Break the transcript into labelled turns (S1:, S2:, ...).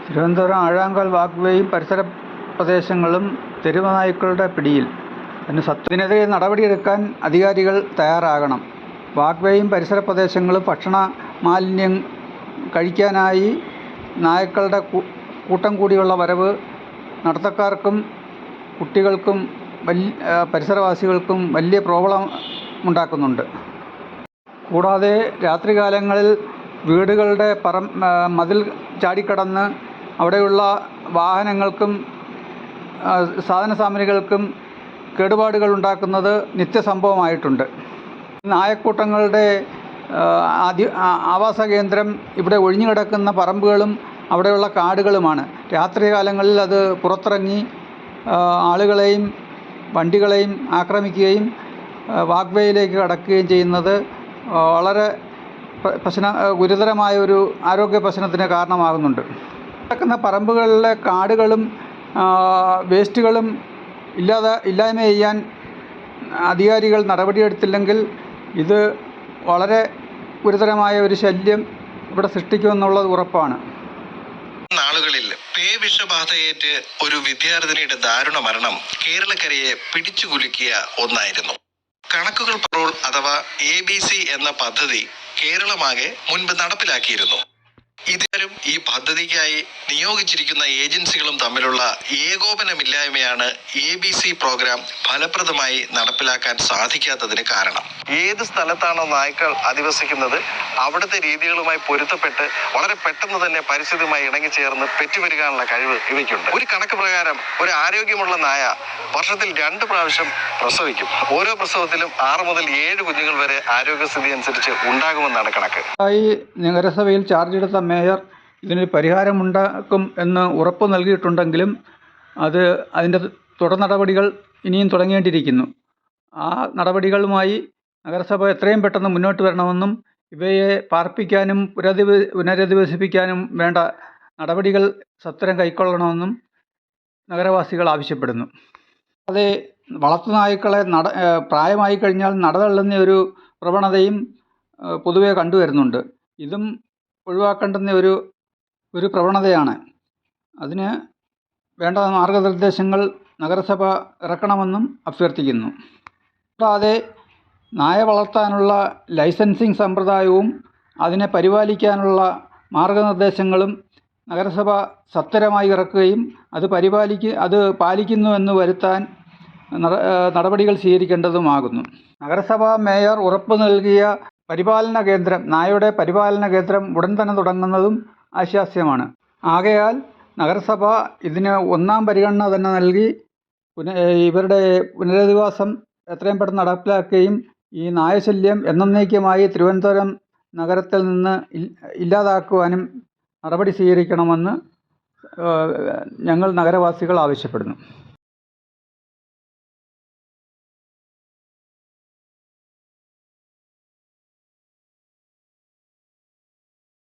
S1: തിരുവനന്തപുരം ആഴാങ്കൽ വാക്ക്വേയും പരിസര പ്രദേശങ്ങളും തെരുവ് നായ്ക്കളുടെ പിടിയിൽ. ഇതിനെതിരെ നടപടിയെടുക്കാൻ അധികാരികൾ തയ്യാറാകണം. വാക്ക്വേയും പരിസര പ്രദേശങ്ങളും ഭക്ഷണ മാലിന്യം കഴിക്കാനായി നായ്ക്കളുടെ കൂട്ടം കൂടിയുള്ള വരവ് നടത്തക്കാർക്കും കുട്ടികൾക്കും പരിസരവാസികൾക്കും വലിയ പ്രോബ്ലം ഉണ്ടാക്കുന്നുണ്ട്. കൂടാതെ രാത്രികാലങ്ങളിൽ വീടുകളുടെ മതിൽ ചാടിക്കടന്ന് അവിടെയുള്ള വാഹനങ്ങൾക്കും സാധന സാമഗ്രികൾക്കും കേടുപാടുകൾ ഉണ്ടാക്കുന്നത് നിത്യസംഭവമായിട്ടുണ്ട്. നായക്കൂട്ടങ്ങളുടെ ആവാസ കേന്ദ്രം ഇവിടെ ഒഴിഞ്ഞുകിടക്കുന്ന പറമ്പുകളും അവിടെയുള്ള കാടുകളുമാണ്. രാത്രികാലങ്ങളിൽ അത് പുറത്തിറങ്ങി ആളുകളെയും വണ്ടികളെയും ആക്രമിക്കുകയും വാക്ക്വേയിലേക്ക് കടക്കുകയും ചെയ്യുന്നത് വളരെ ഗുരുതരമായ ഒരു ആരോഗ്യ പ്രശ്നത്തിന് കാരണമാകുന്നുണ്ട്. കിടക്കുന്ന പറമ്പുകളിലെ കാടുകളും വേസ്റ്റുകളും ഇല്ലായ്മ ചെയ്യാൻ അധികാരികൾ നടപടിയെടുത്തില്ലെങ്കിൽ ഇത് വളരെ ഗുരുതരമായ ഒരു ശല്യം ഇവിടെ സൃഷ്ടിക്കുമെന്നുള്ളത് ഉറപ്പാണ്.
S2: നാളുകളിൽ പേവിഷബാധയേറ്റ് ഒരു വിദ്യാർത്ഥിനിയുടെ ദാരുണ മരണം കേരളക്കരയെ പിടിച്ചുകുലുക്കിയ ഒന്നായിരുന്നു. കണക്കുകൾ പരോൾ അഥവാ ABC എന്ന പദ്ധതി കേരളമാകെ മുൻപ് നടപ്പിലാക്കിയിരുന്നു. ഇതിലും ഈ പദ്ധതിക്കായി നിയോഗിച്ചിരിക്കുന്ന ഏജൻസികളും തമ്മിലുള്ള ഏകോപനമില്ലായ്മയാണ് ABC പ്രോഗ്രാം ഫലപ്രദമായി നടപ്പിലാക്കാൻ സാധിക്കാത്തതിന് കാരണം. ഏത് സ്ഥലത്താണോ നായ്ക്കൾ അധിവസിക്കുന്നത് അവിടുത്തെ രീതികളുമായി പൊരുത്തപ്പെട്ട് വളരെ പെട്ടെന്ന് തന്നെ പരിസ്ഥിതിയുമായി ഇണങ്ങിച്ചേർന്ന് പെറ്റുപെരുകാനുള്ള കഴിവ് ഇവയ്ക്കുണ്ട്. ഒരു കണക്ക് പ്രകാരം ഒരു ആരോഗ്യമുള്ള നായ വർഷത്തിൽ 2 പ്രാവശ്യം പ്രസവിക്കും. ഓരോ പ്രസവത്തിലും 6 മുതൽ 7 കുഞ്ഞുങ്ങൾ വരെ ആരോഗ്യസ്ഥിതി അനുസരിച്ച് ഉണ്ടാകുമെന്നാണ് കണക്ക്.
S1: നഗരസഭയിൽ ചാർജ് എടുത്ത മേയർ ഇതിനൊരു പരിഹാരമുണ്ടാക്കും എന്ന് ഉറപ്പ് നൽകിയിട്ടുണ്ടെങ്കിലും അതിൻ്റെ തുടർ നടപടികൾ ഇനിയും തുടങ്ങേണ്ടിയിരിക്കുന്നു. ആ നടപടികളുമായി നഗരസഭ എത്രയും പെട്ടെന്ന് മുന്നോട്ട് വരണമെന്നും ഇവയെ പാർപ്പിക്കാനും പുനരധിവസിപ്പിക്കാനും വേണ്ട നടപടികൾ സത്വരം കൈക്കൊള്ളണമെന്നും നഗരവാസികൾ ആവശ്യപ്പെടുന്നു. അതെ, വളർത്തുനായ്ക്കളെ പ്രായമായി കഴിഞ്ഞാൽ നടതള്ളുന്ന ഒരു പ്രവണതയും പൊതുവെ കണ്ടുവരുന്നുണ്ട്. ഇതും ഒഴിവാക്കേണ്ടുന്ന ഒരു പ്രവണതയാണ്. അതിന് വേണ്ട മാർഗനിർദ്ദേശങ്ങൾ നഗരസഭ ഇറക്കണമെന്നും അഭ്യർത്ഥിക്കുന്നു. കൂടാതെ നായ വളർത്താനുള്ള ലൈസൻസിങ് സമ്പ്രദായവും അതിനെ പരിപാലിക്കാനുള്ള മാർഗനിർദ്ദേശങ്ങളും നഗരസഭ സത്വരമായി ഇറക്കുകയും അത് പാലിക്കുന്നുവെന്ന് വരുത്താൻ നടപടികൾ സ്വീകരിക്കേണ്ടതുമാകുന്നു. നഗരസഭാ മേയർ ഉറപ്പ് നൽകിയ നായയുടെ പരിപാലന കേന്ദ്രം ഉടൻ തന്നെ തുടങ്ങുന്നതും ആശ്വാസ്യമാണ്. ആകയാൽ നഗരസഭ ഇതിന് 1ാം പരിഗണന തന്നെ നൽകി ഇവരുടെ പുനരധിവാസം എത്രയും പെട്ടെന്ന് നടപ്പിലാക്കുകയും ഈ നായശല്യം എന്നേക്കുമായി തിരുവനന്തപുരം നഗരത്തിൽ നിന്ന് ഇല്ലാതാക്കുവാനും നടപടി സ്വീകരിക്കണമെന്ന് ഞങ്ങൾ നഗരവാസികൾ ആവശ്യപ്പെടുന്നു.